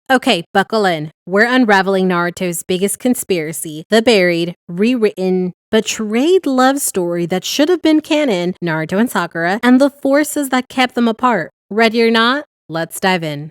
Okay, buckle in. We're unraveling Naruto's biggest conspiracy, the buried, rewritten, betrayed love story that should have been canon, Naruto and Sakura, and the forces that kept them apart. Ready or not? Let's dive in.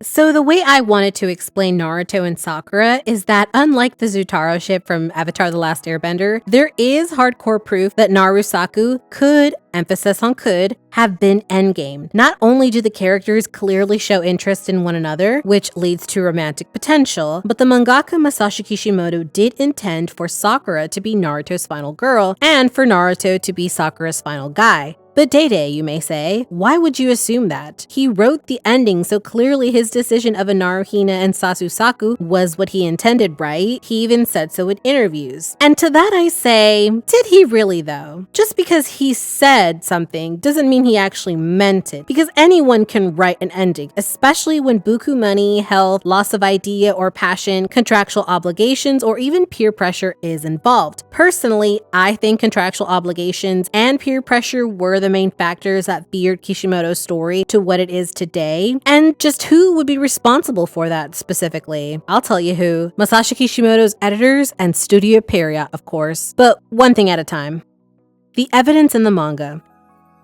So the way I wanted to explain Naruto and Sakura is that unlike the Zutaro ship from Avatar The Last Airbender, there is hardcore proof that NaruSaku could, emphasis on could, have been endgame. Not only do the characters clearly show interest in one another, which leads to romantic potential, but the mangaka Masashi Kishimoto did intend for Sakura to be Naruto's final girl and for Naruto to be Sakura's final guy. But Day, you may say, why would you assume that? He wrote the ending, so clearly his decision of a NaruHina and SasuSaku was what he intended, right? He even said so in interviews. And to that I say, did he really though? Just because he said something doesn't mean he actually meant it, because anyone can write an ending, especially when buku money, health, loss of idea or passion, contractual obligations, or even peer pressure is involved. Personally, I think contractual obligations and peer pressure were the main factors that veered Kishimoto's story to what it is today. And just who would be responsible for that specifically? I'll tell you who. Masashi Kishimoto's editors and Studio Pierrot, of course. But one thing at a time. The evidence in the manga.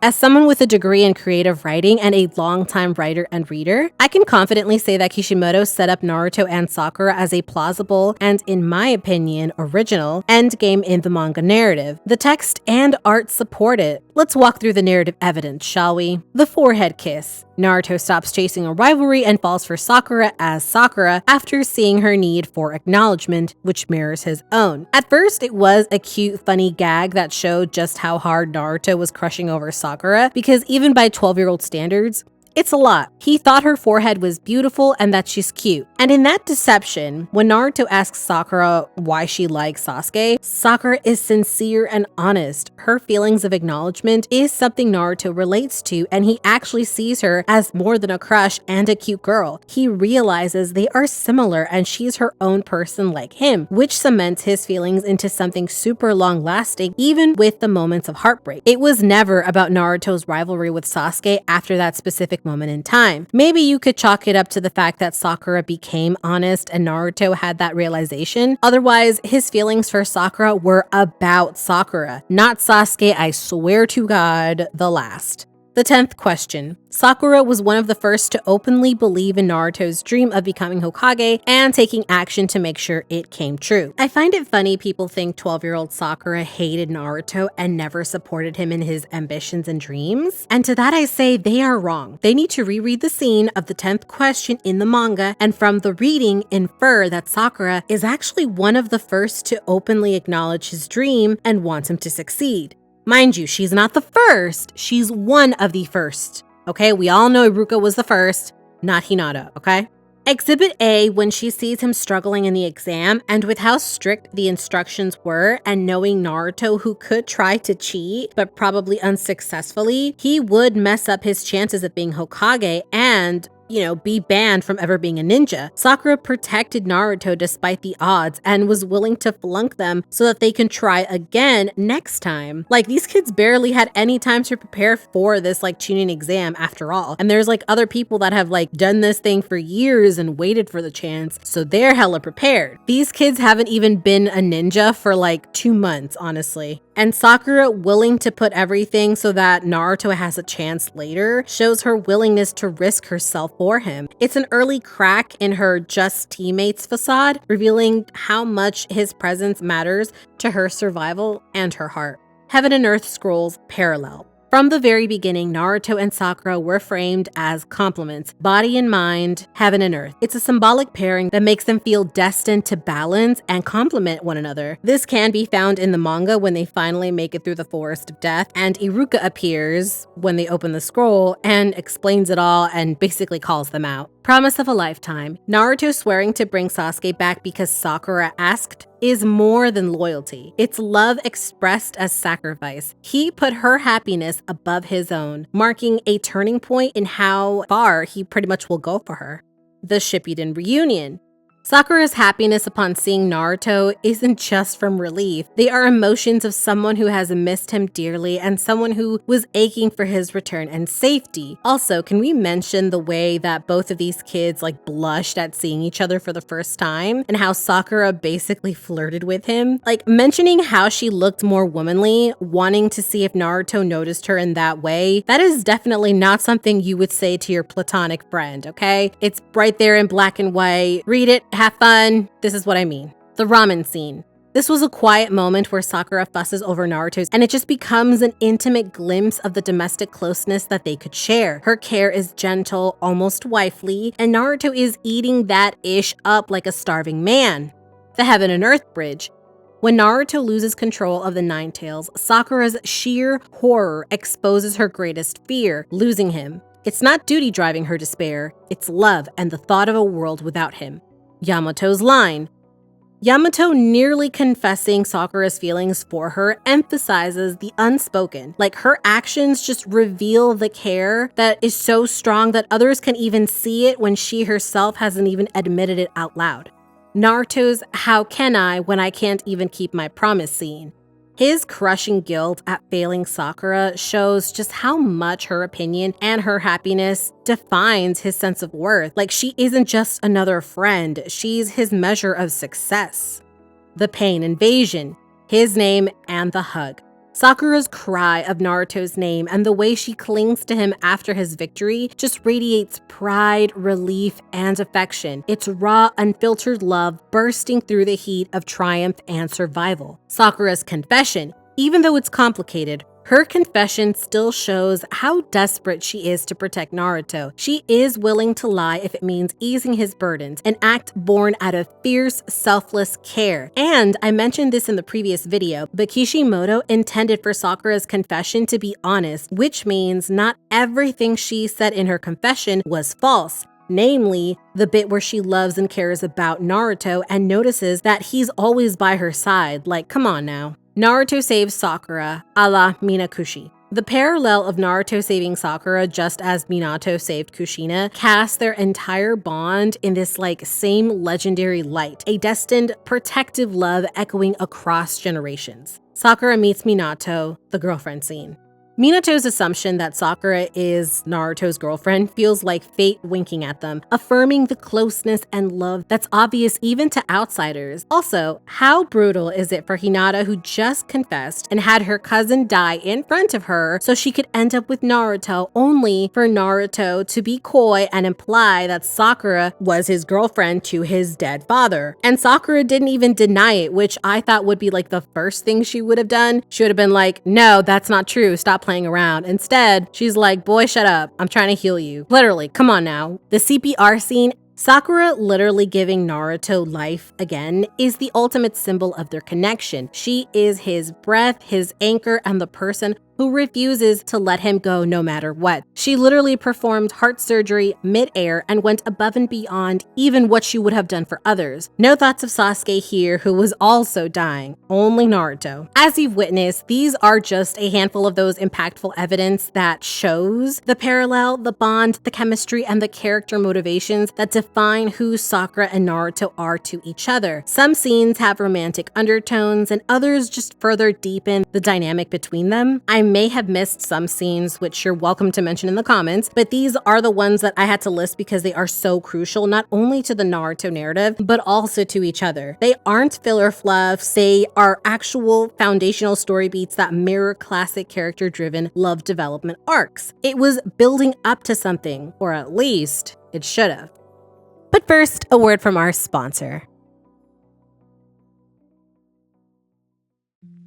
As someone with a degree in creative writing and a longtime writer and reader, I can confidently say that Kishimoto set up Naruto and Sakura as a plausible and, in my opinion, original endgame in the manga narrative. The text and art support it. Let's walk through the narrative evidence, shall we? The forehead kiss. Naruto stops chasing a rivalry and falls for Sakura as Sakura after seeing her need for acknowledgement, which mirrors his own. At first, it was a cute, funny gag that showed just how hard Naruto was crushing over Sakura, because even by 12-year-old standards, it's a lot. He thought her forehead was beautiful and that she's cute. And in that deception, when Naruto asks Sakura why she likes Sasuke, Sakura is sincere and honest. Her feelings of acknowledgement is something Naruto relates to, and he actually sees her as more than a crush and a cute girl. He realizes they are similar and she's her own person like him, which cements his feelings into something super long-lasting, even with the moments of heartbreak. It was never about Naruto's rivalry with Sasuke after that specific moment in time. Maybe you could chalk it up to the fact that Sakura became honest and Naruto had that realization. Otherwise, his feelings for Sakura were about Sakura, not Sasuke, I swear to God, the last. The 10th question. Sakura was one of the first to openly believe in Naruto's dream of becoming Hokage and taking action to make sure it came true. I find it funny people think 12-year-old Sakura hated Naruto and never supported him in his ambitions and dreams. And to that I say they are wrong. They need to reread the scene of the 10th question in the manga and from the reading infer that Sakura is actually one of the first to openly acknowledge his dream and wants him to succeed. Mind you, she's not the first, she's one of the first. Okay, we all know Iruka was the first, not Hinata, okay? Exhibit A, when she sees him struggling in the exam, and with how strict the instructions were, and knowing Naruto, who could try to cheat, but probably unsuccessfully, he would mess up his chances of being Hokage and be banned from ever being a ninja. Sakura protected Naruto despite the odds and was willing to flunk them so that they can try again next time. Like, these kids barely had any time to prepare for this Chunin exam after all. And there's other people that have done this thing for years and waited for the chance, so they're hella prepared. These kids haven't even been a ninja for 2 months, honestly. And Sakura willing to put everything so that Naruto has a chance later shows her willingness to risk herself for him. It's an early crack in her just teammates facade, revealing how much his presence matters to her survival and her heart. Heaven and Earth scrolls parallel. From the very beginning, Naruto and Sakura were framed as complements, body and mind, heaven and earth. It's a symbolic pairing that makes them feel destined to balance and complement one another. This can be found in the manga when they finally make it through the Forest of Death, and Iruka appears when they open the scroll and explains it all and basically calls them out. Promise of a lifetime. Naruto swearing to bring Sasuke back because Sakura asked is more than loyalty. It's love expressed as sacrifice. He put her happiness above his own, marking a turning point in how far he pretty much will go for her. The Shippuden reunion. Sakura's happiness upon seeing Naruto isn't just from relief. They are emotions of someone who has missed him dearly and someone who was aching for his return and safety. Also, can we mention the way that both of these kids blushed at seeing each other for the first time and how Sakura basically flirted with him? Mentioning how she looked more womanly, wanting to see if Naruto noticed her in that way, that is definitely not something you would say to your platonic friend, okay? It's right there in black and white. Read it, have fun. This is what I mean. The ramen scene. This was a quiet moment where Sakura fusses over Naruto's, and it just becomes an intimate glimpse of the domestic closeness that they could share. Her care is gentle, almost wifely, and Naruto is eating that ish up like a starving man. The Heaven and Earth Bridge. When Naruto loses control of the Nine Tails, Sakura's sheer horror exposes her greatest fear, losing him. It's not duty driving her despair, it's love and the thought of a world without him. Yamato's line. Yamato nearly confessing Sakura's feelings for her emphasizes the unspoken. Her actions just reveal the care that is so strong that others can even see it when she herself hasn't even admitted it out loud. Naruto's "how can I when I can't even keep my promise" scene. His crushing guilt at failing Sakura shows just how much her opinion and her happiness defines his sense of worth. She isn't just another friend, she's his measure of success. The pain invasion, his name and the hug. Sakura's cry of Naruto's name and the way she clings to him after his victory just radiates pride, relief, and affection. It's raw, unfiltered love bursting through the heat of triumph and survival. Sakura's confession, even though it's complicated, her confession still shows how desperate she is to protect Naruto. She is willing to lie if it means easing his burdens, an act born out of fierce, selfless care. And I mentioned this in the previous video, but Kishimoto intended for Sakura's confession to be honest, which means not everything she said in her confession was false. Namely, the bit where she loves and cares about Naruto and notices that he's always by her side. Come on now. Naruto saves Sakura, a la Minakushi. The parallel of Naruto saving Sakura just as Minato saved Kushina casts their entire bond in this same legendary light, a destined protective love echoing across generations. Sakura meets Minato, the girlfriend scene. Minato's assumption that Sakura is Naruto's girlfriend feels like fate winking at them, affirming the closeness and love that's obvious even to outsiders. Also, how brutal is it for Hinata, who just confessed and had her cousin die in front of her so she could end up with Naruto, only for Naruto to be coy and imply that Sakura was his girlfriend to his dead father. And Sakura didn't even deny it, which I thought would be the first thing she would have done. She would have been like, no, that's not true, stop playing around. Instead, she's like, boy, shut up. I'm trying to heal you. Literally, come on now. The CPR scene, Sakura literally giving Naruto life again, is the ultimate symbol of their connection. She is his breath, his anchor, and the person who refuses to let him go no matter what. She literally performed heart surgery mid-air and went above and beyond even what she would have done for others. No thoughts of Sasuke here, who was also dying, only Naruto. As you've witnessed, these are just a handful of those impactful evidence that shows the parallel, the bond, the chemistry, and the character motivations that define who Sakura and Naruto are to each other. Some scenes have romantic undertones and others just further deepen the dynamic between them. I may have missed some scenes, which you're welcome to mention in the comments, but these are the ones that I had to list because they are so crucial, not only to the Naruto narrative, but also to each other. They aren't filler fluffs, they are actual foundational story beats that mirror classic character-driven love development arcs. It was building up to something, or at least it should have. But first, a word from our sponsor.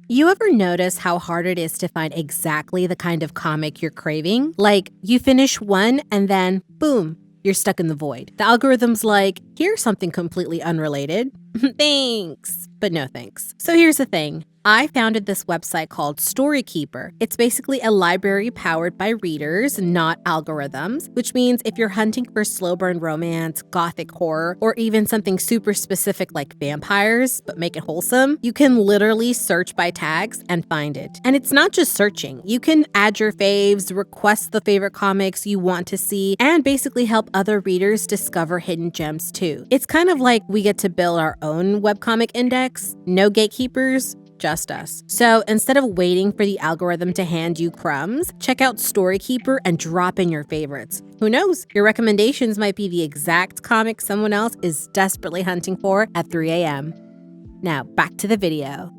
You ever notice how hard it is to find exactly the kind of comic you're craving? You finish one and then, boom, you're stuck in the void. The algorithm's like, here's something completely unrelated. Thanks, but no thanks. So here's the thing. I founded this website called Storykeeper. It's basically a library powered by readers, not algorithms, which means if you're hunting for slow burn romance, gothic horror, or even something super specific like vampires, but make it wholesome, you can literally search by tags and find it. And it's not just searching. You can add your faves, request the favorite comics you want to see, and basically help other readers discover hidden gems too. It's kind of like we get to build our own webcomic index, no gatekeepers, just us. So instead of waiting for the algorithm to hand you crumbs, check out Storykeeper and drop in your favorites. Who knows? Your recommendations might be the exact comic someone else is desperately hunting for at 3 a.m. Now back to the video.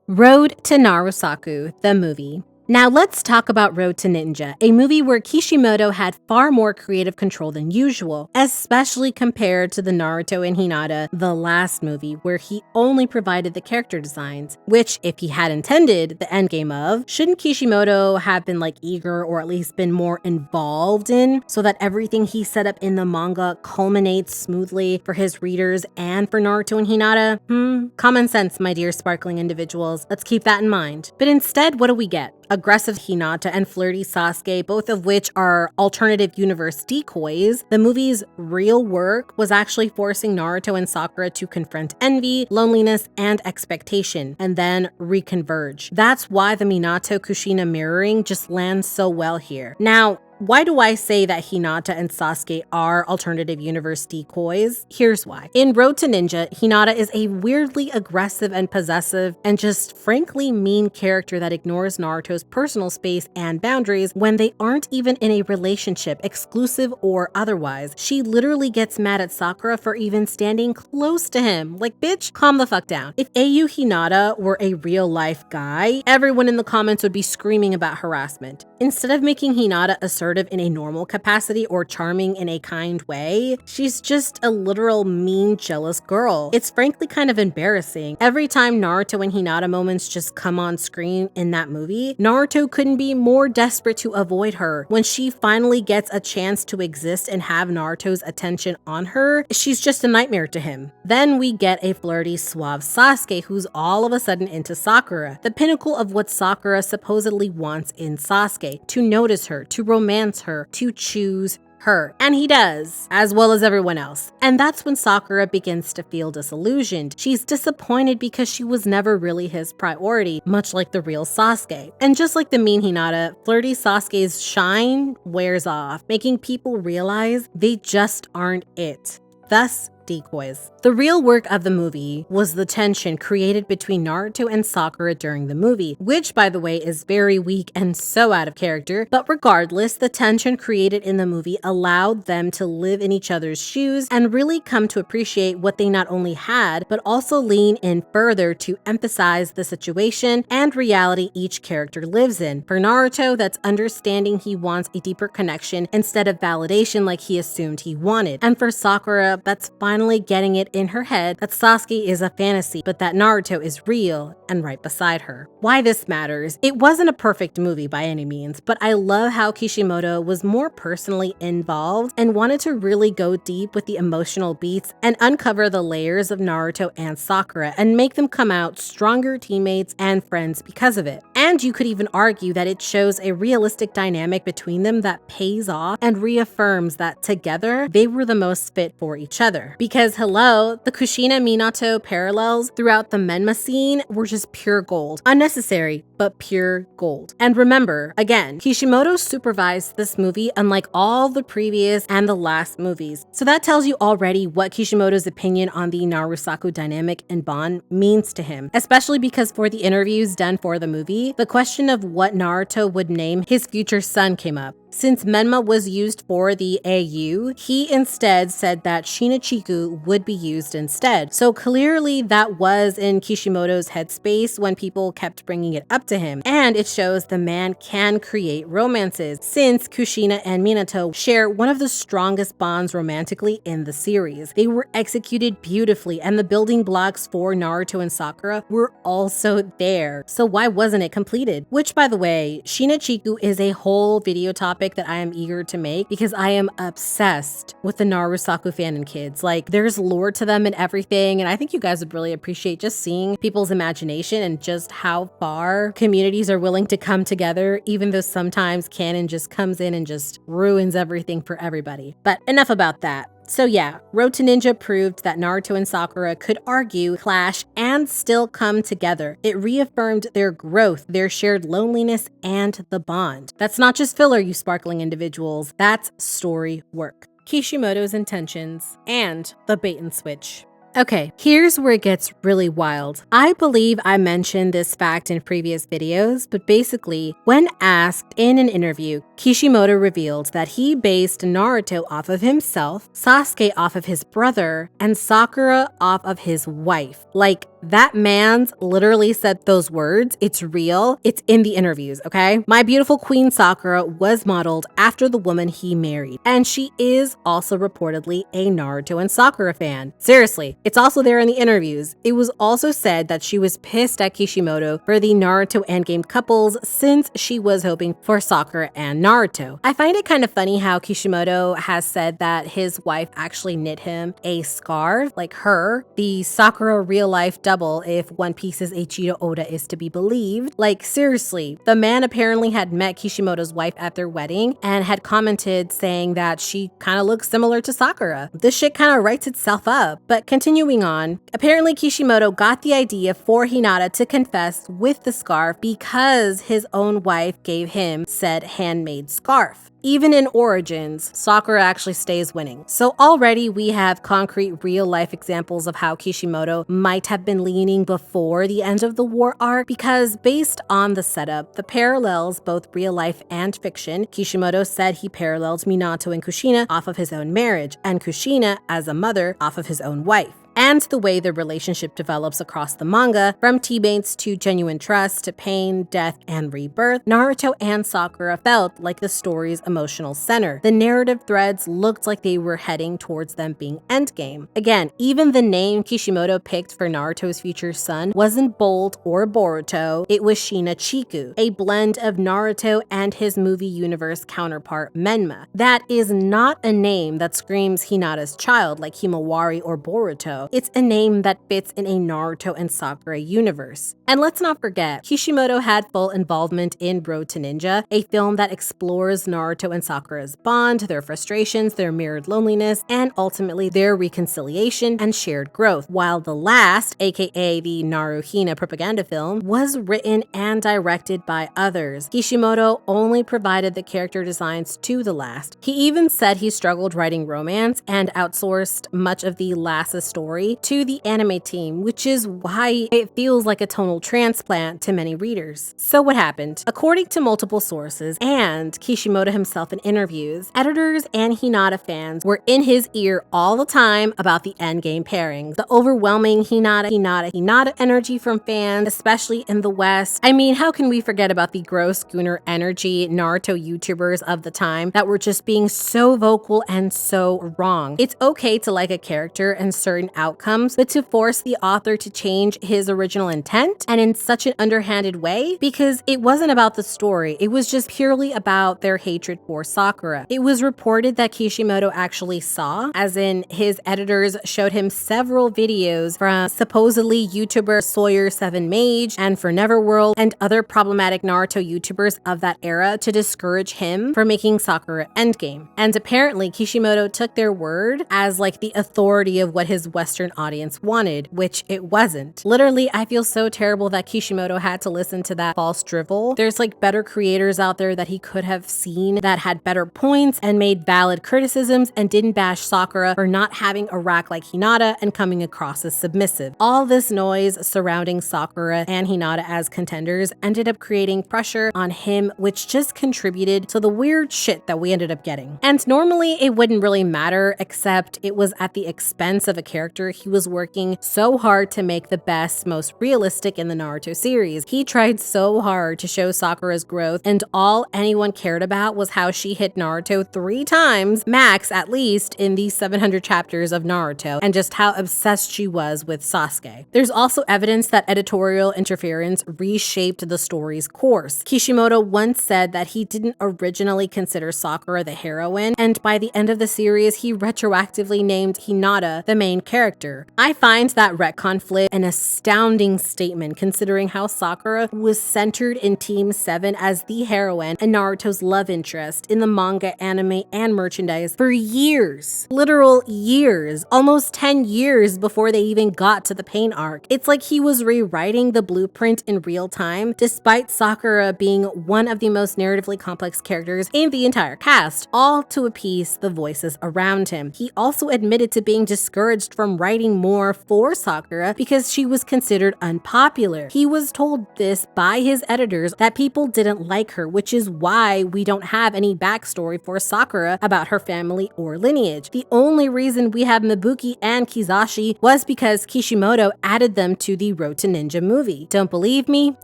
Road to NaruSaku, the movie. Now let's talk about Road to Ninja, a movie where Kishimoto had far more creative control than usual, especially compared to the Naruto and Hinata, the last movie, where he only provided the character designs, which, if he had intended the endgame of, shouldn't Kishimoto have been eager or at least been more involved in, so that everything he set up in the manga culminates smoothly for his readers and for Naruto and Hinata? Common sense, my dear sparkling individuals. Let's keep that in mind. But instead, what do we get? Aggressive Hinata and flirty Sasuke, both of which are alternative universe decoys. The movie's real work was actually forcing Naruto and Sakura to confront envy, loneliness, and expectation, and then reconverge. That's why the Minato-Kushina mirroring just lands so well here. Now, why do I say that Hinata and Sasuke are alternative universe decoys? Here's why. In Road to Ninja, Hinata is a weirdly aggressive and possessive and just frankly mean character that ignores Naruto's personal space and boundaries when they aren't even in a relationship, exclusive or otherwise. She literally gets mad at Sakura for even standing close to him. Bitch, calm the fuck down. If AU Hinata were a real life guy, everyone in the comments would be screaming about harassment. Instead of making Hinata assertive in a normal capacity or charming in a kind way, she's just a literal mean, jealous girl. It's frankly kind of embarrassing. Every time Naruto and Hinata moments just come on screen in that movie, Naruto couldn't be more desperate to avoid her. When she finally gets a chance to exist and have Naruto's attention on her, she's just a nightmare to him. Then we get a flirty, suave Sasuke who's all of a sudden into Sakura, the pinnacle of what Sakura supposedly wants in Sasuke. To notice her, to romance her, to choose her. And he does, as well as everyone else. And that's when Sakura begins to feel disillusioned. She's disappointed because she was never really his priority, much like the real Sasuke. And just like the mean Hinata, flirty Sasuke's shine wears off, making people realize they just aren't it. Thus, decoys. The real work of the movie was the tension created between Naruto and Sakura during the movie, which, by the way, is very weak and so out of character, but regardless, the tension created in the movie allowed them to live in each other's shoes and really come to appreciate what they not only had, but also lean in further to emphasize the situation and reality each character lives in. For Naruto, that's understanding he wants a deeper connection instead of validation like he assumed he wanted. And for Sakura, that's finally getting it in her head that Sasuke is a fantasy, but that Naruto is real and right beside her. Why this matters? It wasn't a perfect movie by any means, but I love how Kishimoto was more personally involved and wanted to really go deep with the emotional beats and uncover the layers of Naruto and Sakura and make them come out stronger teammates and friends because of it. And you could even argue that it shows a realistic dynamic between them that pays off and reaffirms that together they were the most fit for each other. Because hello, the Kushina Minato parallels throughout the Menma scene were just pure gold. Unnecessary, but pure gold. And remember, again, Kishimoto supervised this movie unlike all the previous and the last movies. So that tells you already what Kishimoto's opinion on the NaruSaku dynamic and bond means to him, especially because for the interviews done for the movie, the question of what Naruto would name his future son came up. Since Menma was used for the AU, he instead said that Shinichiku would be used instead. So clearly that was in Kishimoto's headspace when people kept bringing it up to him. And it shows the man can create romances, since Kushina and Minato share one of the strongest bonds romantically in the series. They were executed beautifully, and the building blocks for Naruto and Sakura were also there. So why wasn't it completed? Which, by the way, Shinichiku is a whole video topic topic that I am eager to make because I am obsessed with the NaruSaku fan and kids. Like, there's lore to them and everything, and I think you guys would really appreciate just seeing people's imagination and just how far communities are willing to come together, even though sometimes canon just comes in and just ruins everything for everybody. But enough about that. So yeah, Road to Ninja proved that Naruto and Sakura could argue, clash, and still come together. It reaffirmed their growth, their shared loneliness, and the bond. That's not just filler, you sparkling individuals. That's story work. Kishimoto's intentions and the bait and switch. Okay, here's where it gets really wild. I believe I mentioned this fact in previous videos, but basically, when asked in an interview, Kishimoto revealed that he based Naruto off of himself, Sasuke off of his brother, and Sakura off of his wife. Like, that man's literally said those words. It's real. It's in the interviews, okay? My beautiful queen Sakura was modeled after the woman he married, and she is also reportedly a Naruto and Sakura fan. Seriously, it's also there in the interviews. It was also said that she was pissed at Kishimoto for the Naruto endgame couples since she was hoping for Sakura and Naruto. I find it kind of funny how Kishimoto has said that his wife actually knit him a scarf, like her, the Sakura real-life double if One Piece's Eiichiro Oda is to be believed. Like, seriously, the man apparently had met Kishimoto's wife at their wedding and had commented saying that she kind of looks similar to Sakura. This shit kind of writes itself up. But continuing on, apparently Kishimoto got the idea for Hinata to confess with the scarf because his own wife gave him said handmade scarf. Even in Origins, Sakura actually stays winning. So already we have concrete real-life examples of how Kishimoto might have been leaning before the end of the war arc, because based on the setup, the parallels, both real life and fiction, Kishimoto said he paralleled Minato and Kushina off of his own marriage, and Kushina as a mother off of his own wife. And the way the relationship develops across the manga, from teammates to genuine trust to pain, death, and rebirth, Naruto and Sakura felt like the story's emotional center. The narrative threads looked like they were heading towards them being endgame. Again, even the name Kishimoto picked for Naruto's future son wasn't Bold or Boruto, it was Shina Chiku, a blend of Naruto and his movie universe counterpart Menma. That is not a name that screams Hinata's child like Himawari or Boruto. It's a name that fits in a Naruto and Sakura universe. And let's not forget, Kishimoto had full involvement in Road to Ninja, a film that explores Naruto and Sakura's bond, their frustrations, their mirrored loneliness, and ultimately their reconciliation and shared growth. While the last, aka the NaruHina propaganda film, was written and directed by others. Kishimoto only provided the character designs to the last. He even said he struggled writing romance and outsourced much of the last's story to the anime team, which is why it feels like a tonal transplant to many readers. So what happened? According to multiple sources and Kishimoto himself in interviews, editors and Hinata fans were in his ear all the time about the endgame pairings. The overwhelming Hinata energy from fans, especially in the West. I mean, how can we forget about the gross Gunner energy Naruto YouTubers of the time that were just being so vocal and so wrong? It's okay to like a character and certain outcomes, but to force the author to change his original intent and in such an underhanded way, because it wasn't about the story, it was just purely about their hatred for Sakura. It was reported that Kishimoto actually saw, as in his editors showed him several videos from supposedly YouTuber Sawyer7Mage and for Neverworld and other problematic Naruto YouTubers of that era to discourage him from making Sakura endgame. And apparently Kishimoto took their word as like the authority of what his Western audience wanted, which it wasn't. Literally, I feel so terrible that Kishimoto had to listen to that false drivel. There's like better creators out there that he could have seen that had better points and made valid criticisms and didn't bash Sakura for not having a rack like Hinata and coming across as submissive. All this noise surrounding Sakura and Hinata as contenders ended up creating pressure on him, which just contributed to the weird shit that we ended up getting. And normally it wouldn't really matter, except it was at the expense of a character character he was working so hard to make the best, most realistic in the Naruto series. He tried so hard to show Sakura's growth, and all anyone cared about was how she hit Naruto 3 times, max at least, in these 700 chapters of Naruto, and just how obsessed she was with Sasuke. There's also evidence that editorial interference reshaped the story's course. Kishimoto once said that he didn't originally consider Sakura the heroine, and by the end of the series, he retroactively named Hinata the main character. I find that retcon flip an astounding statement considering how Sakura was centered in Team 7 as the heroine and Naruto's love interest in the manga, anime, and merchandise for years. Literal years. Almost 10 years before they even got to the pain arc. It's like he was rewriting the blueprint in real time, despite Sakura being one of the most narratively complex characters in the entire cast, all to appease the voices around him. He also admitted to being discouraged from writing more for Sakura because she was considered unpopular. He was told this by his editors that people didn't like her, which is why we don't have any backstory for Sakura about her family or lineage. The only reason we have Mibuki and Kizashi was because Kishimoto added them to the Road to Ninja movie. Don't believe me?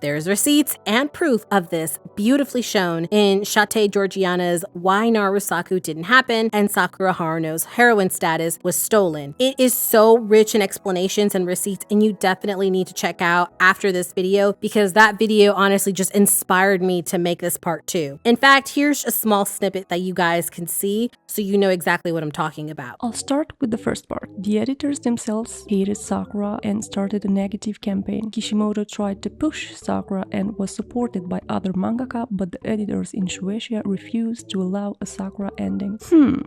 There's receipts and proof of this beautifully shown in Shate Georgiana's Why NaruSaku Didn't Happen and Sakura Haruno's heroine status was stolen. It is so rich in explanations and receipts, and you definitely need to check out after this video because that video honestly just inspired me to make this part 2. In fact, here's a small snippet that you guys can see so you know exactly what I'm talking about. I'll start with the first part. The editors themselves hated Sakura and started a negative campaign. Kishimoto tried to push Sakura and was supported by other mangaka, but the editors in Shueisha refused to allow a Sakura ending.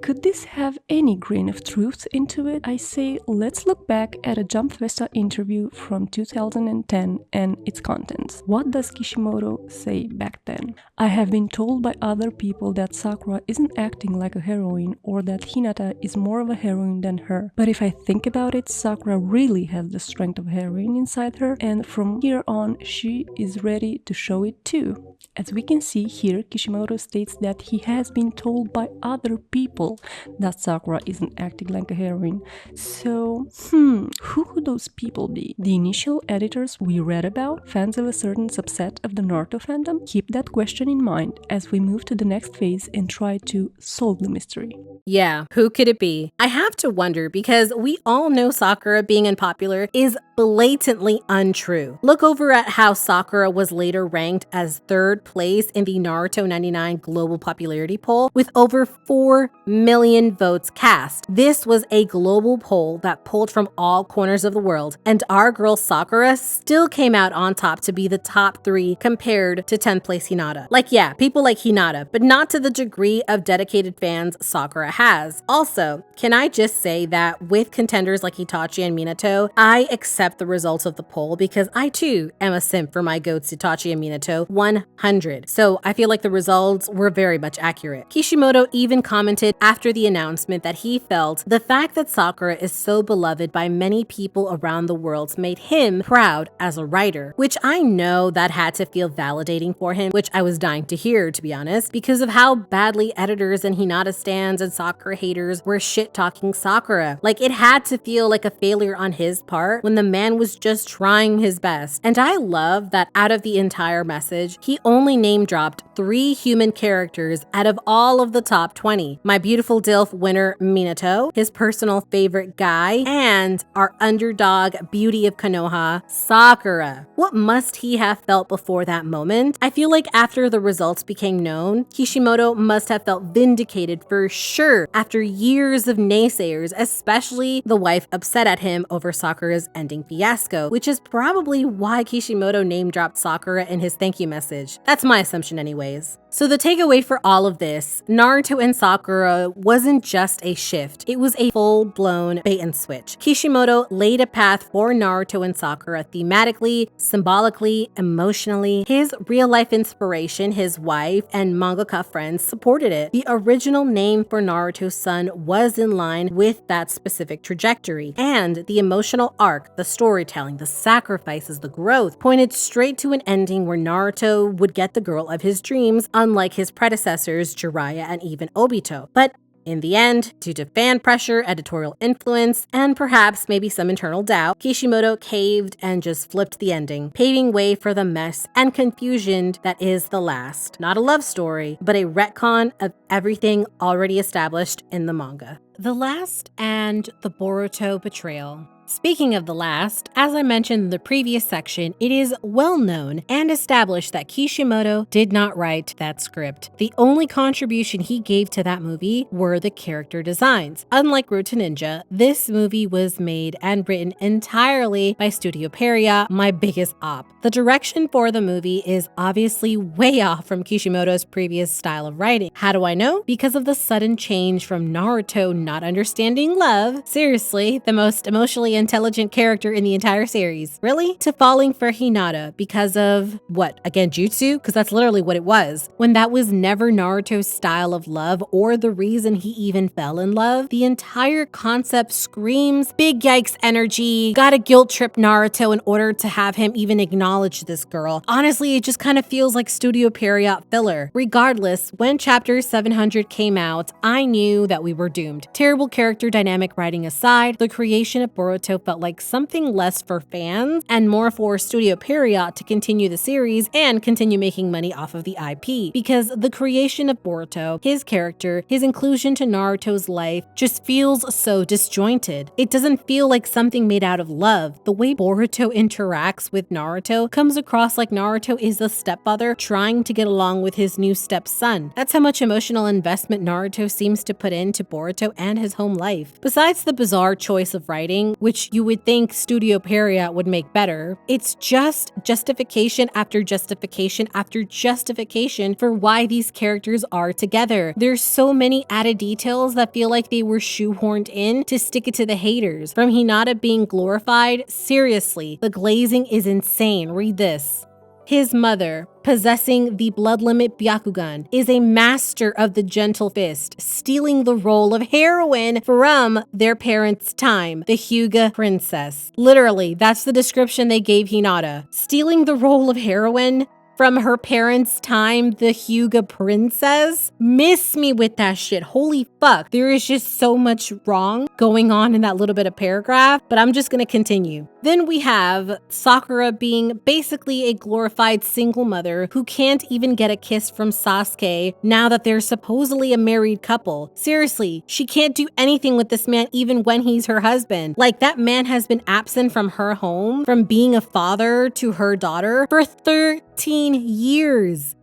Could this have any grain of truth into it? I say let's look back at a Jump Festa interview from 2010 and its contents. What does Kishimoto say back then? I have been told by other people that Sakura isn't acting like a heroine or that Hinata is more of a heroine than her. But if I think about it, Sakura really has the strength of a heroine inside her, and from here on she is ready to show it too. As we can see here, Kishimoto states that he has been told by other people that Sakura isn't acting like a heroine. So, who could those people be? The initial editors we read about? Fans of a certain subset of the Naruto fandom? Keep that question in mind as we move to the next phase and try to solve the mystery. Yeah, who could it be? I have to wonder because we all know Sakura being unpopular is blatantly untrue. Look over at how Sakura was later ranked as 3rd place in the Naruto 99 global popularity poll with over 4 million votes cast. This was a global poll that pulled from all corners of the world, and our girl Sakura still came out on top to be the top 3 compared to 10th place Hinata. Like, yeah, people like Hinata, but not to the degree of dedicated fans Sakura has. Also, can I just say that with contenders like Itachi and Minato, I accept the results of the poll because I too am a simp for my goats Itachi and Minato 100. So I feel like the results were very much accurate. Kishimoto even commented after the announcement that he felt the fact that Sakura is so beloved by many people around the world made him proud as a writer, which I know that had to feel validating for him, which I was dying to hear, to be honest, because of how badly editors and Hinata stans and Sakura haters were shit-talking Sakura. Like, it had to feel like a failure on his part when the man was just trying his best. And I love that out of the entire message, he only name-dropped 3 human characters out of all of the top 20. My beautiful DILF winner Minato, his personal favorite guy, and our underdog beauty of Konoha, Sakura. What must he have felt before that moment? I feel like after the results became known, Kishimoto must have felt vindicated for sure after years of naysayers, especially the wife upset at him over Sakura's ending fiasco, which is probably why Kishimoto name-dropped Sakura in his thank you message. That's my assumption anyways. So the takeaway for all of this, Naruto and Sakura wasn't just a shift, it was a full-blown bait and switch. Kishimoto laid a path for Naruto and Sakura thematically, symbolically, emotionally. His real-life inspiration, his wife, and mangaka friends supported it. The original name for Naruto's son was in line with that specific trajectory, and the emotional arc, the storytelling, the sacrifices, the growth, pointed straight to an ending where Naruto would get the girl of his dreams, unlike his predecessors Jiraiya and even Obito. But In the end, due to fan pressure, editorial influence, and perhaps maybe some internal doubt, Kishimoto caved and just flipped the ending, paving way for the mess and confusion that is The Last. Not a love story, but a retcon of everything already established in the manga. The Last and the Boruto Betrayal. Speaking of The Last, as I mentioned in the previous section, it is well known and established that Kishimoto did not write that script. The only contribution he gave to that movie were the character designs. Unlike Road to Ninja, this movie was made and written entirely by Studio Pierrot, my biggest op. The direction for the movie is obviously way off from Kishimoto's previous style of writing. How do I know? Because of the sudden change from Naruto not understanding love, seriously, the most emotionally intelligent character in the entire series, really, to falling for Hinata because of, what, again, jutsu? Because that's literally what it was. When that was never Naruto's style of love or the reason he even fell in love, the entire concept screams big yikes energy, gotta guilt trip Naruto in order to have him even acknowledge this girl. Honestly, it just kind of feels like Studio Pierrot filler. Regardless, when chapter 700 came out, I knew that we were doomed. Terrible character dynamic writing aside, the creation of Boruto felt like something less for fans and more for Studio Pierrot to continue the series and continue making money off of the IP. Because the creation of Boruto, his character, his inclusion to Naruto's life just feels so disjointed. It doesn't feel like something made out of love. The way Boruto interacts with Naruto comes across like Naruto is the stepfather trying to get along with his new stepson. That's how much emotional investment Naruto seems to put into Boruto and his home life. Besides the bizarre choice of writing, which you would think Studio Pierrot would make better, it's just justification after justification after justification for why these characters are together. There's so many added details that feel like they were shoehorned in to stick it to the haters. From Hinata being glorified, seriously, the glazing is insane. Read this. His mother, possessing the blood limit Byakugan, is a master of the gentle fist, stealing the role of heroine from their parents' time, the Hyuga princess. Literally, that's the description they gave Hinata. Stealing the role of heroine from her parents' time, the Hyuga princess? Miss me with that shit. Holy fuck. There is just so much wrong going on in that little bit of paragraph, but I'm just gonna continue. Then we have Sakura being basically a glorified single mother who can't even get a kiss from Sasuke now that they're supposedly a married couple. Seriously, she can't do anything with this man even when he's her husband. Like, that man has been absent from her home, from being a father to her daughter for 13 years.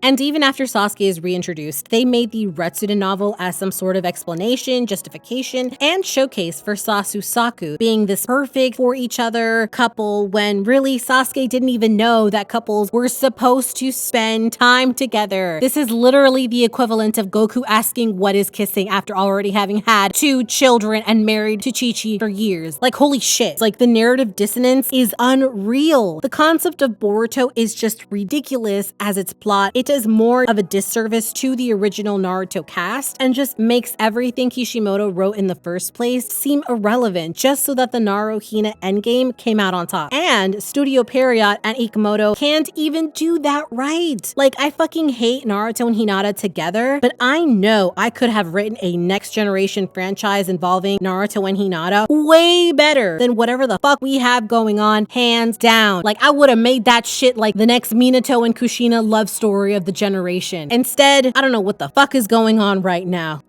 And even after Sasuke is reintroduced, they made the Retsuden novel as some sort of explanation, justification, and showcase for SasuSaku being this perfect for each other couple when really Sasuke didn't even know that couples were supposed to spend time together. This is literally the equivalent of Goku asking what is kissing after already having had 2 children and married to Chi-Chi for years. Like, holy shit. Like, the narrative dissonance is unreal. The concept of Boruto is just ridiculous as its plot. It does more of a disservice to the original Naruto cast and just makes everything Kishimoto wrote in the first place seem irrelevant just so that the NaruHina endgame came out on top. And Studio Pierrot and Ikemoto can't even do that right. Like, I fucking hate Naruto and Hinata together, but I know I could have written a next generation franchise involving Naruto and Hinata way better than whatever the fuck we have going on, hands down. Like, I would have made that shit like the next Minato and Kushina love story of the generation. Instead, I don't know what the fuck is going on right now.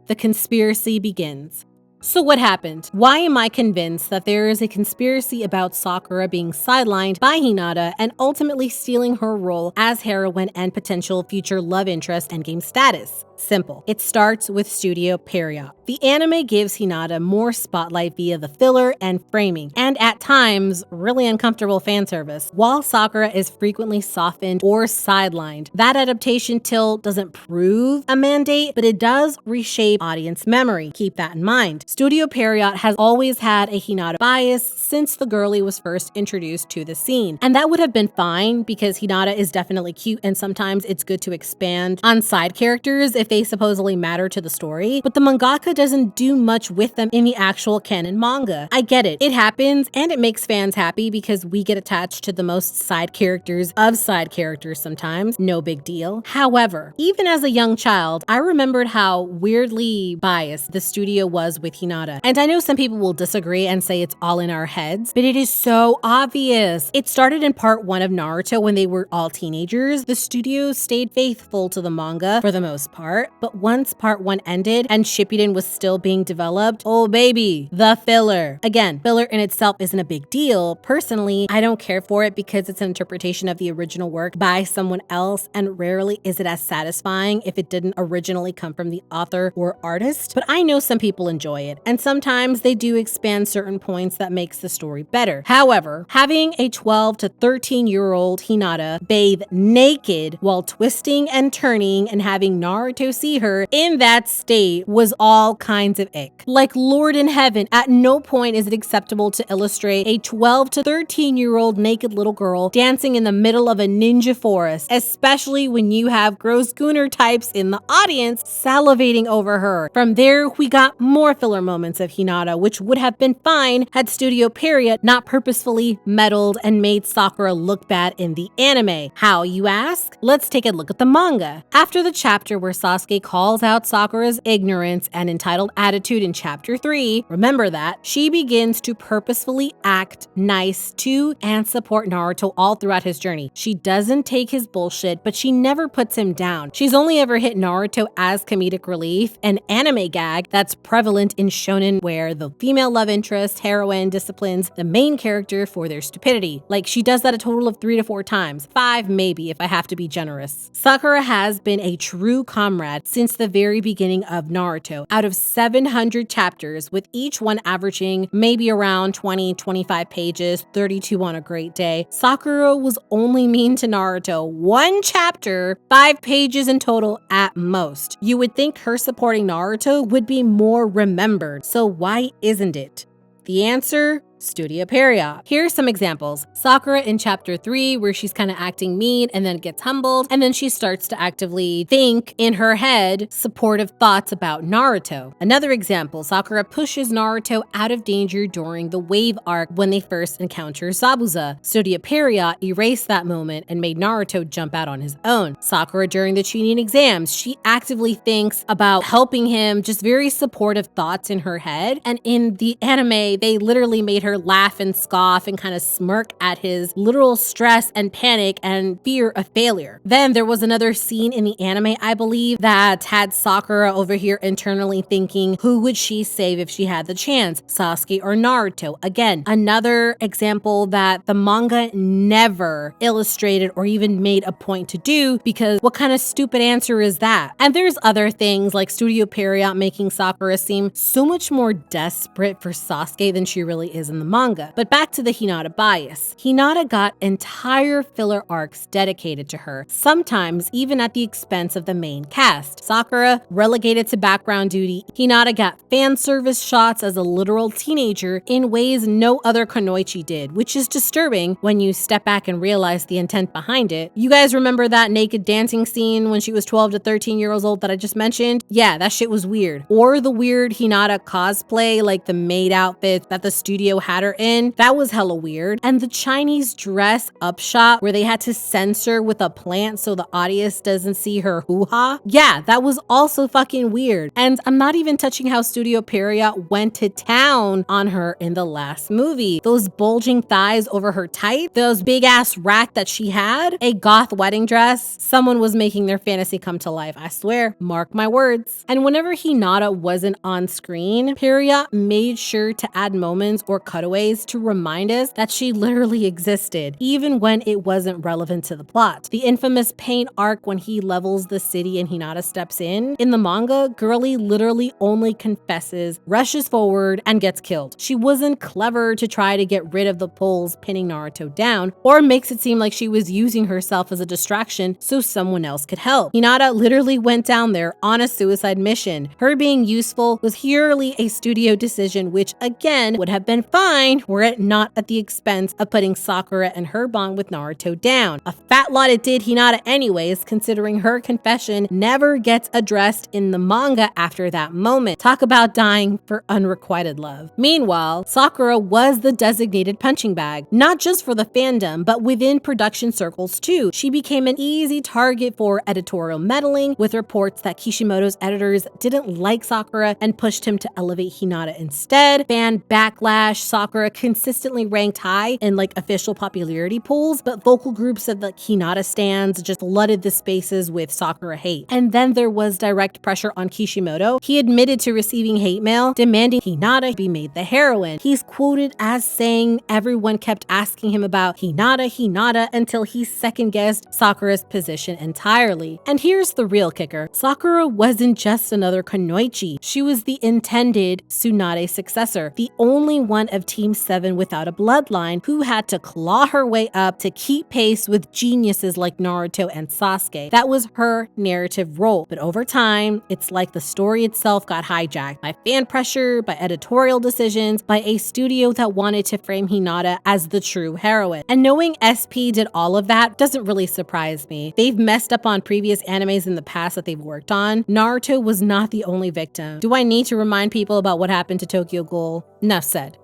The conspiracy begins. So what happened? Why am I convinced that there is a conspiracy about Sakura being sidelined by Hinata and ultimately stealing her role as heroine and potential future love interest endgame status? Simple. It starts with Studio Pierrot. The anime gives Hinata more spotlight via the filler and framing, and at times, really uncomfortable fan service, while Sakura is frequently softened or sidelined. That adaptation tilt doesn't prove a mandate, but it does reshape audience memory. Keep that in mind. Studio Pierrot has always had a Hinata bias since the girlie was first introduced to the scene, and that would have been fine because Hinata is definitely cute and sometimes it's good to expand on side characters if if they supposedly matter to the story, but the mangaka doesn't do much with them in the actual canon manga. I get it. It happens, and it makes fans happy because we get attached to the most side characters of side characters sometimes. No big deal. However, even as a young child, I remembered how weirdly biased the studio was with Hinata. And I know some people will disagree and say it's all in our heads, but it is so obvious. It started in part 1 of Naruto when they were all teenagers. The studio stayed faithful to the manga for the most part, but once part 1 ended and Shippuden was still being developed, oh baby, the filler. Again, filler in itself isn't a big deal. Personally, I don't care for it because it's an interpretation of the original work by someone else, and rarely is it as satisfying if it didn't originally come from the author or artist. But I know some people enjoy it, and sometimes they do expand certain points that makes the story better. However, having a 12 to 13-year-old Hinata bathe naked while twisting and turning and having Naruto see her in that state was all kinds of ick. Like, Lord in heaven, at no point is it acceptable to illustrate a 12 to 13-year-old naked little girl dancing in the middle of a ninja forest, especially when you have gross gooner types in the audience salivating over her. From there, we got more filler moments of Hinata, which would have been fine had Studio Period not purposefully meddled and made Sakura look bad in the anime. How, you ask? Let's take a look at the manga. After the chapter where Sasuke calls out Sakura's ignorance and entitled attitude in chapter 3, remember that, she begins to purposefully act nice to and support Naruto all throughout his journey. She doesn't take his bullshit, but she never puts him down. She's only ever hit Naruto as comedic relief, an anime gag that's prevalent in shonen where the female love interest, heroine, disciplines the main character for their stupidity. Like, she does that a total of 3 to 4 times. 5 maybe if I have to be generous. Sakura has been a true comrade since the very beginning of Naruto. Out of 700 chapters, with each one averaging maybe around 20-25 pages, 32 on a great day, Sakura was only mean to Naruto 1 chapter, 5 pages in total at most. You would think her supporting Naruto would be more remembered, so why isn't it? The answer? Studio Period. Here's some examples. Sakura in chapter 3, where she's kind of acting mean and then gets humbled, and then she starts to actively think in her head supportive thoughts about Naruto. Another example, Sakura pushes Naruto out of danger during the wave arc when they first encounter Zabuza. Studio Period erased that moment and made Naruto jump out on his own. Sakura during the Chunin exams, she actively thinks about helping him, just very supportive thoughts in her head, and in the anime, they literally made her laugh and scoff and kind of smirk at his literal stress and panic and fear of failure. Then there was another scene in the anime, I believe, that had Sakura over here internally thinking, who would she save if she had the chance, Sasuke or Naruto? Again, another example that the manga never illustrated or even made a point to do, because what kind of stupid answer is that? And there's other things like Studio Period making Sakura seem so much more desperate for Sasuke than she really is in the manga. But back to the Hinata bias. Hinata got entire filler arcs dedicated to her, sometimes even at the expense of the main cast. Sakura relegated to background duty. Hinata got fan service shots as a literal teenager in ways no other kunoichi did, which is disturbing when you step back and realize the intent behind it. You guys remember that naked dancing scene when she was 12 to 13 years old that I just mentioned? Yeah, that shit was weird. Or the weird Hinata cosplay, like the maid outfit that the studio had her in, that was hella weird. And the Chinese dress up shot where they had to censor with a plant so the audience doesn't see her hoo-ha, yeah, that was also fucking weird. And I'm not even touching how Studio Period went to town on her in the last movie. Those bulging thighs over her tight, those big ass rack that she had, a goth wedding dress, someone was making their fantasy come to life, I swear, mark my words. And whenever Hinata wasn't on screen, Period made sure to add moments or cutaways to remind us that she literally existed, even when it wasn't relevant to the plot. The infamous paint arc when he levels the city and Hinata steps in the manga, girly literally only confesses, rushes forward, and gets killed. She wasn't clever to try to get rid of the poles pinning Naruto down, or makes it seem like she was using herself as a distraction so someone else could help. Hinata literally went down there on a suicide mission. Her being useful was purely a studio decision, which again would have been fine fine were it not at the expense of putting Sakura and her bond with Naruto down. A fat lot it did Hinata anyways, considering her confession never gets addressed in the manga after that moment. Talk about dying for unrequited love. Meanwhile, Sakura was the designated punching bag, not just for the fandom, but within production circles too. She became an easy target for editorial meddling, with reports that Kishimoto's editors didn't like Sakura and pushed him to elevate Hinata instead. Fan backlash, Sakura consistently ranked high in official popularity polls, but vocal groups of Hinata stans just flooded the spaces with Sakura hate. And then there was direct pressure on Kishimoto. He admitted to receiving hate mail demanding Hinata be made the heroine. He's quoted as saying everyone kept asking him about Hinata until he second-guessed Sakura's position entirely. And here's the real kicker. Sakura wasn't just another Kunoichi. She was the intended Tsunade successor, the only one of Team 7 without a bloodline who had to claw her way up to keep pace with geniuses like Naruto and Sasuke. That was her narrative role. But over time, it's like the story itself got hijacked by fan pressure, by editorial decisions, by a studio that wanted to frame Hinata as the true heroine. And knowing SP did all of that doesn't really surprise me. They've messed up on previous animes in the past that they've worked on. Naruto was not the only victim. Do I need to remind people about what happened to Tokyo Ghoul? Enough said.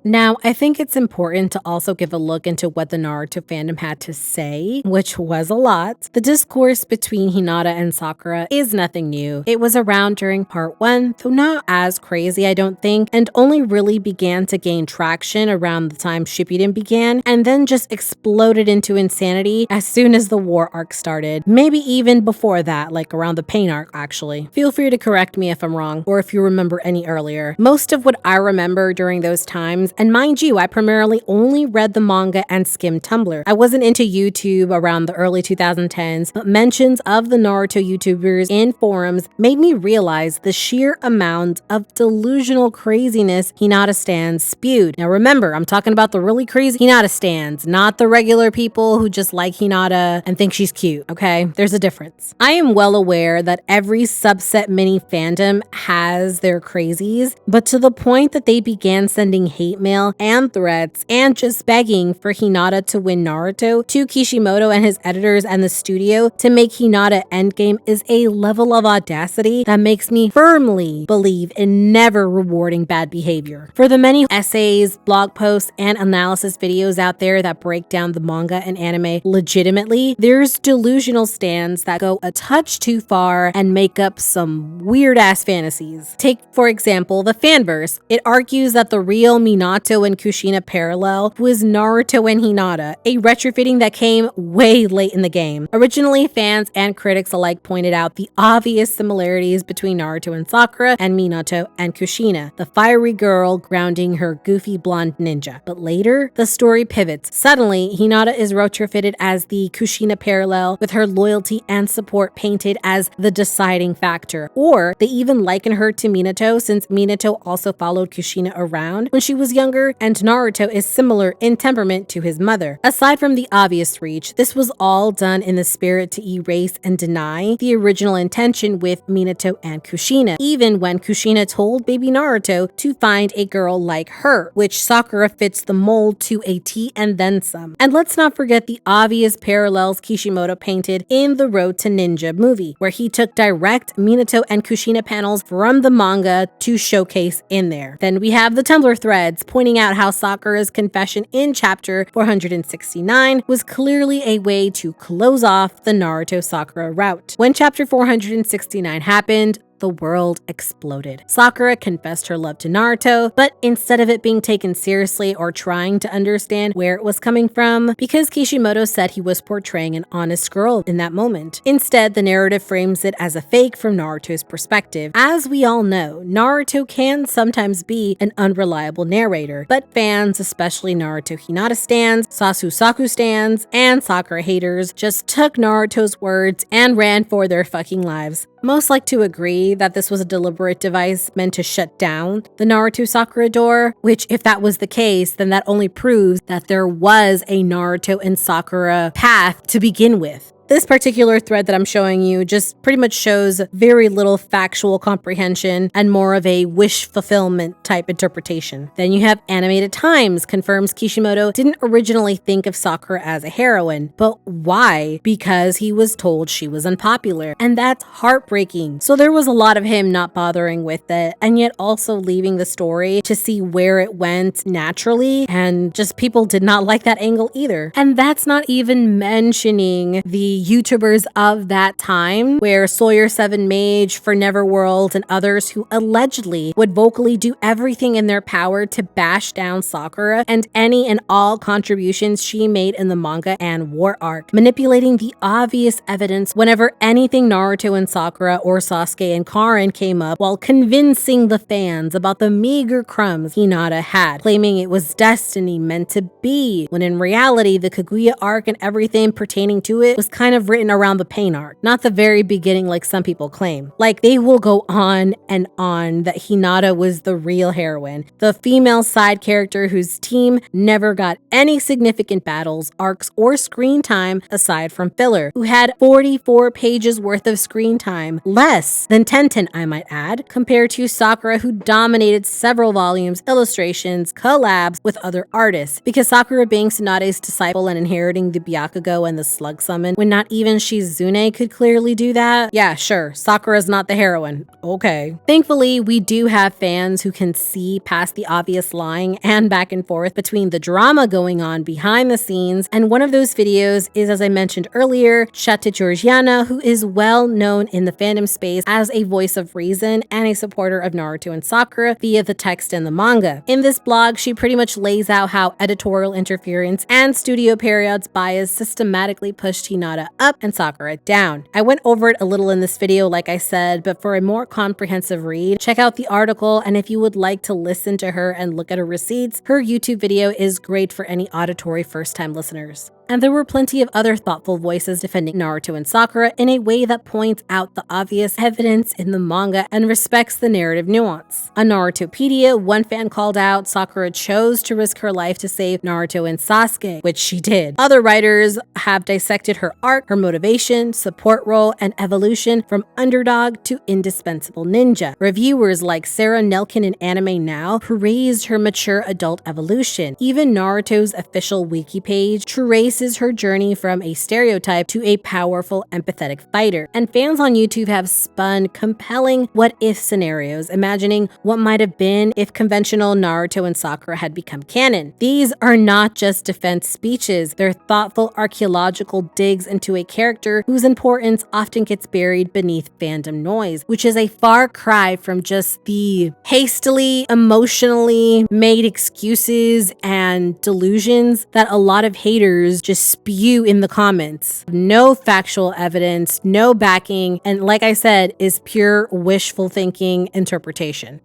Now, I think it's important to also give a look into what the Naruto fandom had to say, which was a lot. The discourse between Hinata and Sakura is nothing new. It was around during part 1, though not as crazy, I don't think, and only really began to gain traction around the time Shippuden began, and then just exploded into insanity as soon as the war arc started. Maybe even before that, around the pain arc, actually. Feel free to correct me if I'm wrong, or if you remember any earlier. Most of what I remember during those times, and mind you, I primarily only read the manga and skimmed Tumblr. I wasn't into YouTube around the early 2010s, but mentions of the Naruto YouTubers in forums made me realize the sheer amount of delusional craziness Hinata stans spewed. Now remember, I'm talking about the really crazy Hinata stans, not the regular people who just like Hinata and think she's cute, okay? There's a difference. I am well aware that every subset mini fandom has their crazies, but to the point that they began sending hate mail and threats and just begging for Hinata to win Naruto to Kishimoto and his editors and the studio to make Hinata endgame is a level of audacity that makes me firmly believe in never rewarding bad behavior. For the many essays, blog posts, and analysis videos out there that break down the manga and anime legitimately, there's delusional stans that go a touch too far and make up some weird-ass fantasies. Take, for example, the fanverse. It argues that the real Minato and Kushina parallel was Naruto and Hinata, a retrofitting that came way late in the game. Originally, fans and critics alike pointed out the obvious similarities between Naruto and Sakura and Minato and Kushina, the fiery girl grounding her goofy blonde ninja. But later, the story pivots. Suddenly, Hinata is retrofitted as the Kushina parallel, with her loyalty and support painted as the deciding factor. Or they even liken her to Minato, since Minato also followed Kushina around when she was younger, and Naruto is similar in temperament to his mother. Aside from the obvious reach, this was all done in the spirit to erase and deny the original intention with Minato and Kushina, even when Kushina told baby Naruto to find a girl like her, which Sakura fits the mold to a T and then some. And let's not forget the obvious parallels Kishimoto painted in the Road to Ninja movie, where he took direct Minato and Kushina panels from the manga to showcase in there. Then we have the Tumblr threads pointing out how Sakura's confession in chapter 469 was clearly a way to close off the Naruto-Sakura route. When chapter 469 happened, the world exploded. Sakura confessed her love to Naruto, but instead of it being taken seriously or trying to understand where it was coming from, because Kishimoto said he was portraying an honest girl in that moment. Instead, the narrative frames it as a fake from Naruto's perspective. As we all know, Naruto can sometimes be an unreliable narrator, but fans, especially Naruto Hinata stans, SasuSaku stans, and Sakura haters, just took Naruto's words and ran for their fucking lives. Most like to agree that this was a deliberate device meant to shut down the Naruto-Sakura door, which if that was the case, then that only proves that there was a Naruto and Sakura path to begin with. This particular thread that I'm showing you just pretty much shows very little factual comprehension and more of a wish fulfillment type interpretation. Then you have Animated Times confirms Kishimoto didn't originally think of Sakura as a heroine, but why? Because he was told she was unpopular, and that's heartbreaking. So there was a lot of him not bothering with it, and yet also leaving the story to see where it went naturally, and just people did not like that angle either. And that's not even mentioning the YouTubers of that time, where Sawyer7 Mage, For Neverworld, and others who allegedly would vocally do everything in their power to bash down Sakura and any and all contributions she made in the manga and war arc, manipulating the obvious evidence whenever anything Naruto and Sakura or Sasuke and Karin came up, while convincing the fans about the meager crumbs Hinata had, claiming it was destiny meant to be, when in reality the Kaguya arc and everything pertaining to it was kind of written around the pain arc, not the very beginning like some people claim. Like, they will go on and on that Hinata was the real heroine, the female side character whose team never got any significant battles, arcs, or screen time aside from filler, who had 44 pages worth of screen time, less than Tenten I might add, compared to Sakura, who dominated several volumes, illustrations, collabs with other artists, because Sakura being Tsunade's disciple and inheriting the Byakugo and the Slug Summon, when not even Shizune could clearly do that. Yeah, sure, Sakura's not the heroine. Okay. Thankfully, we do have fans who can see past the obvious lying and back and forth between the drama going on behind the scenes, and one of those videos is, as I mentioned earlier, Shout to Georgiana, who is well known in the fandom space as a voice of reason and a supporter of Naruto and Sakura via the text and the manga. In this blog, she pretty much lays out how editorial interference and Studio Period's bias systematically pushed Hinata up and Sakura down. I went over it a little in this video, like I said, but for a more comprehensive read, check out the article, and if you would like to listen to her and look at her receipts, her YouTube video is great for any auditory first-time listeners. And there were plenty of other thoughtful voices defending Naruto and Sakura in a way that points out the obvious evidence in the manga and respects the narrative nuance. On Narutopedia, one fan called out Sakura chose to risk her life to save Naruto and Sasuke, which she did. Other writers have dissected her arc, her motivation, support role, and evolution from underdog to indispensable ninja. Reviewers like Sarah Nelkin in Anime Now praised her mature adult evolution. Even Naruto's official wiki page traces her journey from a stereotype to a powerful, empathetic fighter. And fans on YouTube have spun compelling what-if scenarios, imagining what might have been if conventional Naruto and Sakura had become canon. These are not just defense speeches, they're thoughtful archaeological digs into a character whose importance often gets buried beneath fandom noise, which is a far cry from just the hastily, emotionally made excuses and delusions that a lot of haters just spew in the comments. No factual evidence, no backing, and like I said, is pure wishful thinking interpretation.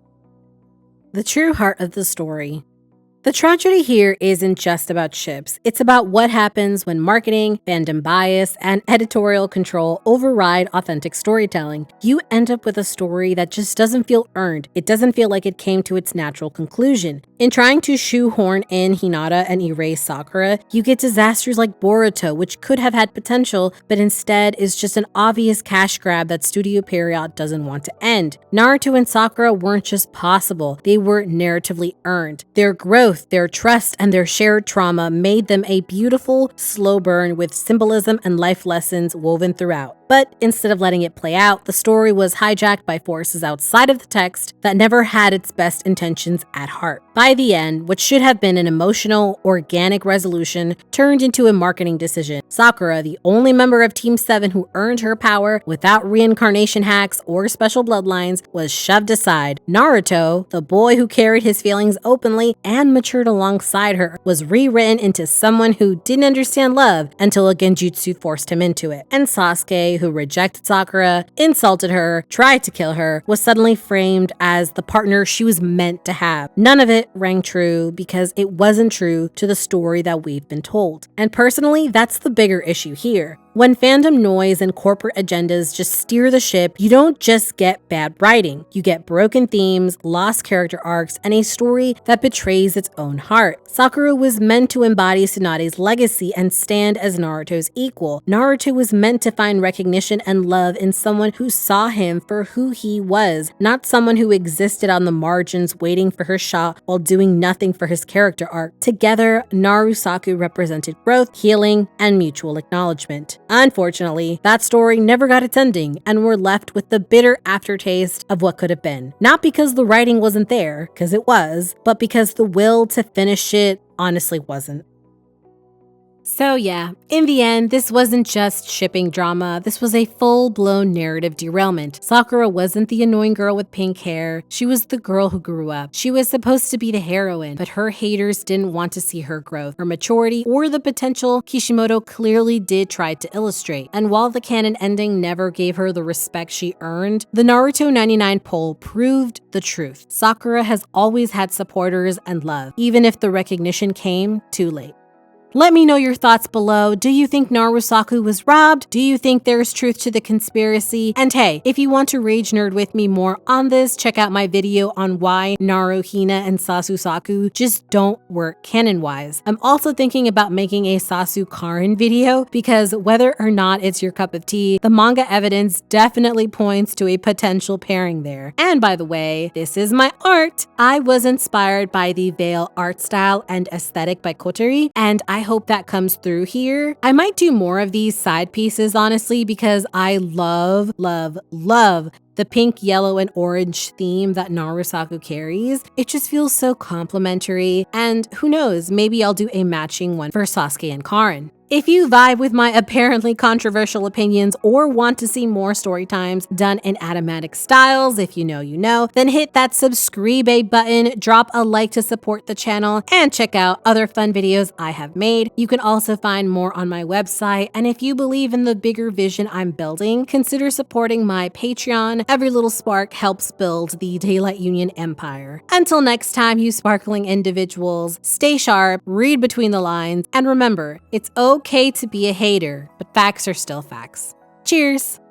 The true heart of the story. The tragedy here isn't just about ships, it's about what happens when marketing, fandom bias, and editorial control override authentic storytelling. You end up with a story that just doesn't feel earned. It doesn't feel like it came to its natural conclusion. In trying to shoehorn in Hinata and erase Sakura, you get disasters like Boruto, which could have had potential, but instead is just an obvious cash grab that Studio Period doesn't want to end. Naruto and Sakura weren't just possible, they were narratively earned. Their growth, their trust, and their shared trauma made them a beautiful, slow burn with symbolism and life lessons woven throughout. But instead of letting it play out, the story was hijacked by forces outside of the text that never had its best intentions at heart. By the end, what should have been an emotional, organic resolution turned into a marketing decision. Sakura, the only member of Team 7 who earned her power without reincarnation hacks or special bloodlines, was shoved aside. Naruto, the boy who carried his feelings openly and matured alongside her, was rewritten into someone who didn't understand love until a genjutsu forced him into it. And Sasuke, who rejected Sakura, insulted her, tried to kill her, was suddenly framed as the partner she was meant to have. None of it rang true because it wasn't true to the story that we've been told. And personally, that's the bigger issue here. When fandom noise and corporate agendas just steer the ship, you don't just get bad writing. You get broken themes, lost character arcs, and a story that betrays its own heart. Sakura was meant to embody Tsunade's legacy and stand as Naruto's equal. Naruto was meant to find recognition and love in someone who saw him for who he was, not someone who existed on the margins waiting for her shot while doing nothing for his character arc. Together, NaruSaku represented growth, healing, and mutual acknowledgement. Unfortunately, that story never got its ending, and we're left with the bitter aftertaste of what could have been. Not because the writing wasn't there, because it was, but because the will to finish it honestly wasn't. So yeah, in the end, this wasn't just shipping drama, this was a full-blown narrative derailment. Sakura wasn't the annoying girl with pink hair, she was the girl who grew up. She was supposed to be the heroine, but her haters didn't want to see her growth, her maturity, or the potential Kishimoto clearly did try to illustrate. And while the canon ending never gave her the respect she earned, the Naruto 99 poll proved the truth. Sakura has always had supporters and love, even if the recognition came too late. Let me know your thoughts below. Do you think NaruSaku was robbed? Do you think there's truth to the conspiracy? And hey, if you want to rage nerd with me more on this, check out my video on why NaruHina and SasuSaku just don't work canon-wise. I'm also thinking about making a Sakura video because whether or not it's your cup of tea, the manga evidence definitely points to a potential pairing there. And by the way, this is my art. I was inspired by the Veil art style and aesthetic by Kotori, and I hope that comes through here. I might do more of these side pieces, honestly, because I love the pink, yellow, and orange theme that NaruSaku carries. It just feels so complimentary, and who knows, maybe I'll do a matching one for Sasuke and Karin. If you vibe with my apparently controversial opinions or want to see more story times done in automatic styles, if you know, you know, then hit that subscribe button, drop a like to support the channel, and check out other fun videos I have made. You can also find more on my website, and if you believe in the bigger vision I'm building, consider supporting my Patreon. Every little spark helps build the Daylight Union empire. Until next time, you sparkling individuals, stay sharp, read between the lines, and remember, it's okay to be a hater, but facts are still facts. Cheers!